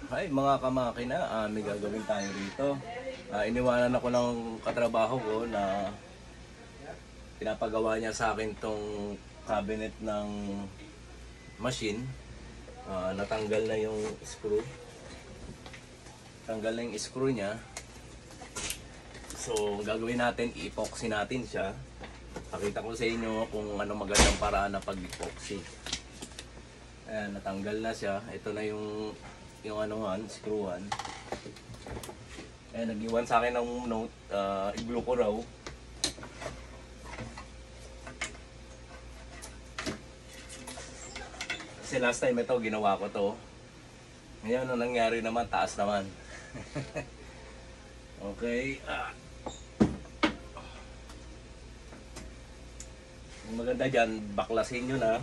Ay, mga kamakina, may gagawin tayo rito. Iniwanan ako ng katrabaho ko na pinapagawa niya sa akin tong cabinet ng machine. Natanggal na yung screw. Tanggal na yung screw niya. So, gagawin natin, i-epoxy natin siya. Pakita ko sa inyo kung ano magandang paraan na pag-epoxy. Ayan, natanggal na siya. Ito na yung anuhan, screwan. Ayan, nag-iwan sa akin ng note, i-glue ko raw. Kasi last time ito, ginawa ko to. Ngayon, ano nangyari naman, taas naman. Okay. Ang maganda dyan, baklasin nyo na.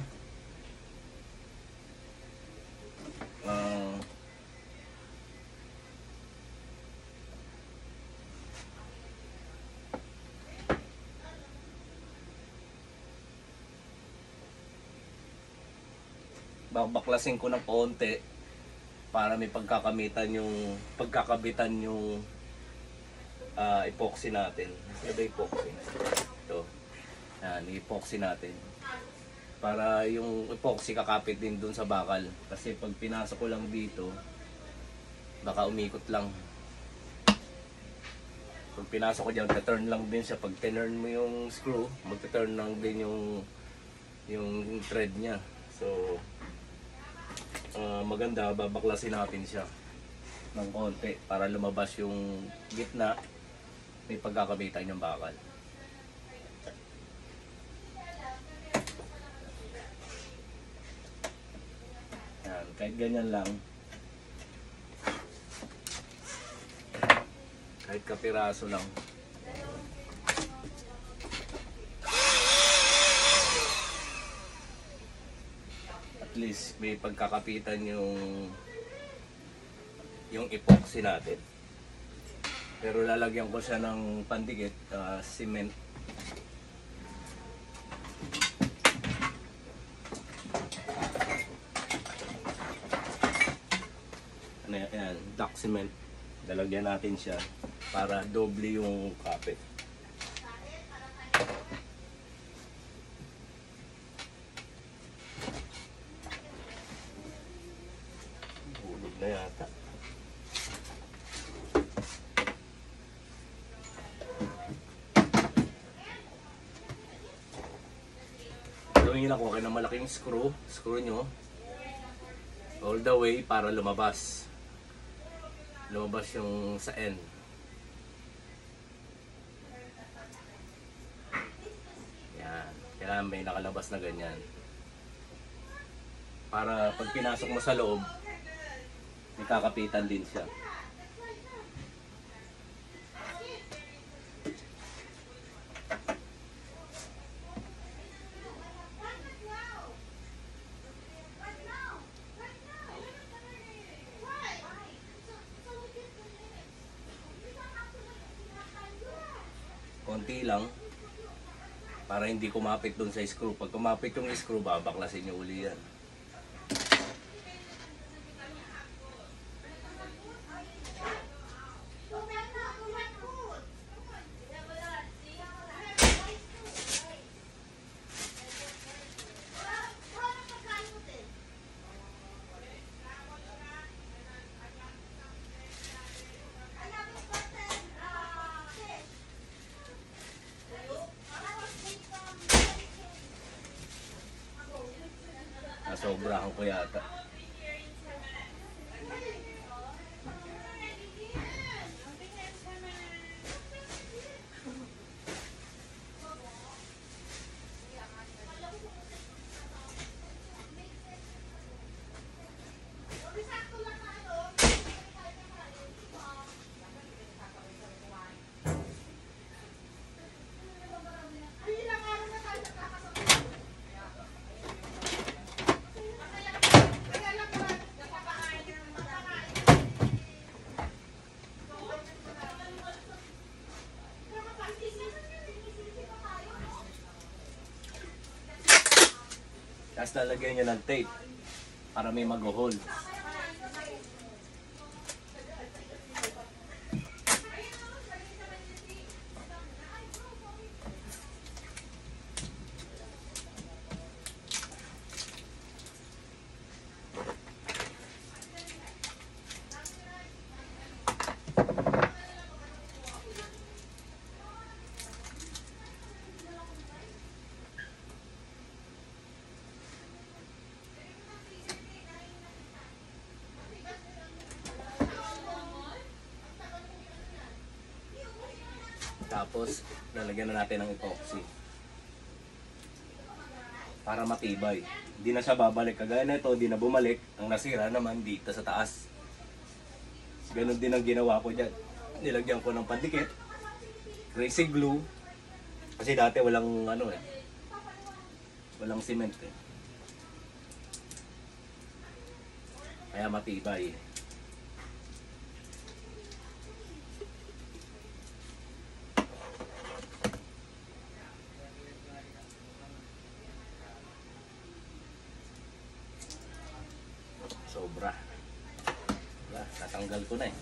Baklasin ko ng konti para may pagkakabitan yung epoxy natin. Ano ba epoxy? Ito. Yan, epoxy natin. Para yung epoxy kakapit din dun sa bakal. Kasi pag pinasok ko lang dito, baka umikot lang. Pag pinasok ko dyan, turn lang din siya. Pag tinurn mo yung screw, magte-turn lang din yung thread niya. So, maganda, babaklasin natin siya ng konti para lumabas yung gitna, may pagkakabitan yung bakal. Yan, kahit ganyan lang, kahit kapiraso lang. At least may pagkakapitan yung epoxy natin. Pero lalagyan ko siya ng pandikit, cement. Ano yan, duct cement. Lalagyan natin siya para doble yung kapit. Hulog na yata. Gawin ako kayo ng malaking screw nyo all the way para lumabas yung sa end. Yan, kailangan may nakalabas na ganyan para pag pinasok mo sa loob may kakapitan din siya. Konti lang para hindi kumapit doon sa screw. Pag kumapit yung screw, babaklasin nyo uli yan. Nasobrahan ko yata. Tapos lalagyan nyo ng tape para may mag-hold. Tapos, lalagyan na natin ng epoxy. Para matibay. Hindi na siya babalik. Kagaya na ito, hindi na bumalik. Ang nasira naman dito sa taas. Ganon din ang ginawa ko dyan. Nilagyan ko ng pandikit. Crazy glue. Kasi dati walang ano eh. Walang cement eh. Kaya matibay. Sobra. Wala, natanggal ko na eh.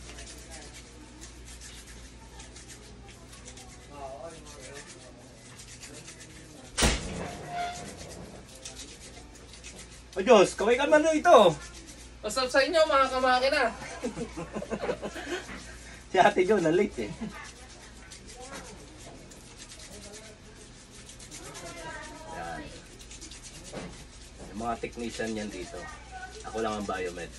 O Diyos, kaway ka man na ito. What's up sa inyo mga kamakina? Si Ate Jo, na-late eh. Yan. Yung mga technician yan dito. Ako lang ang biomed.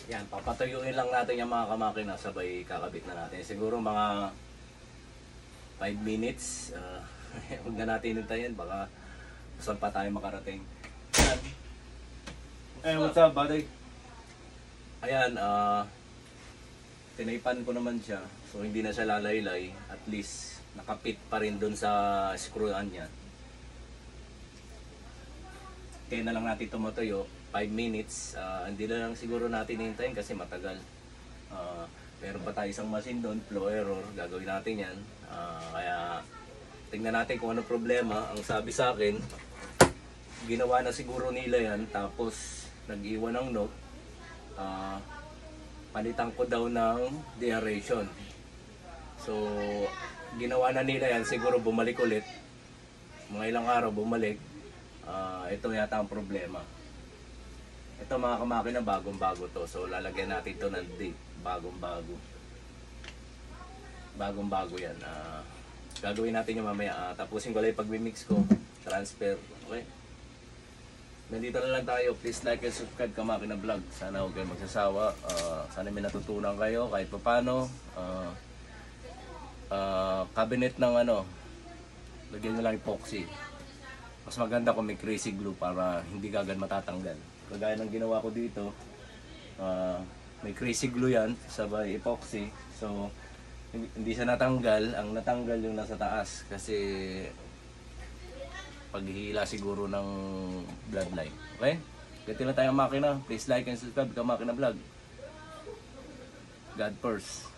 Yan, papatuyuin lang natin yung mga kamakina sabay kakabit na natin. Siguro mga 5 minutes. Huwag na natin hintayin, baka saan pa tayo makarating. Yan. What's up, buddy? Ayan, tinaypan ko naman siya. So hindi na siya lalaylay. At least nakapit pa rin dun sa screwan niya. Kaya na lang natin tumutuyo. 5 minutes, hindi na lang siguro natin hintayin kasi matagal. Meron pa tayo isang machine doon, flow error, gagawin natin yan. Kaya tingnan natin kung ano problema. Ang sabi sa akin, ginawa na siguro nila yan, tapos nag-iwan ng note. Palitan ko daw ng deaeration. So, ginawa na nila yan, siguro bumalik ulit. Mga ilang araw bumalik. Ito yata ang problema. Ito mga kamakina, bagong-bago to. So lalagyan natin to ng date. Bagong-bago. Bagong-bago yan. Gagawin natin yung mamaya. Tapusin ko lang yung pag-mix ko. Transfer. Okay? Nandito na lang tayo. Please like and subscribe Kamakina Vlog. Sana huwag kayo magsasawa. Sana may natutunan kayo kahit paano. Cabinet ng ano. Lagyan nyo lang epoxy. Mas maganda kung may crazy glue para hindi agad matatanggal. Kagaya ng ginawa ko dito, may crazy glue yan, sabay epoxy. So, hindi siya natanggal. Ang natanggal yung nasa taas kasi paghihila siguro ng bloodline. Okay? Ganito lang tayong makina. Please like and subscribe Kamakina Vlog. God first.